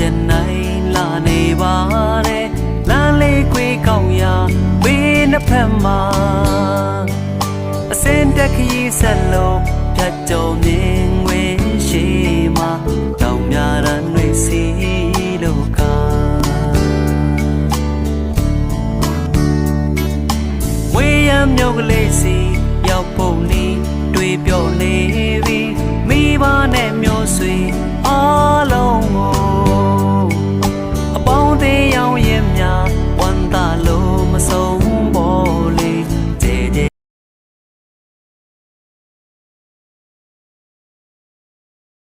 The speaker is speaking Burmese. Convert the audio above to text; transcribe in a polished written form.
ပြန်နိုင်လာနေပါတယ်လမ်းလေးခွေကောင်းရာဘေးနှစ်ဖက်မှာအစင်တက်ခရီးဆက်လို့ဖြတ်ကျော်မြင်ဝင်ရှိမှာတောင်များရန်တွေစီလို့ကဝေးရမြို့ကလေးစီရောက်ဖို့နီးတွေ့ပြောနေပြီမိဘနဲ့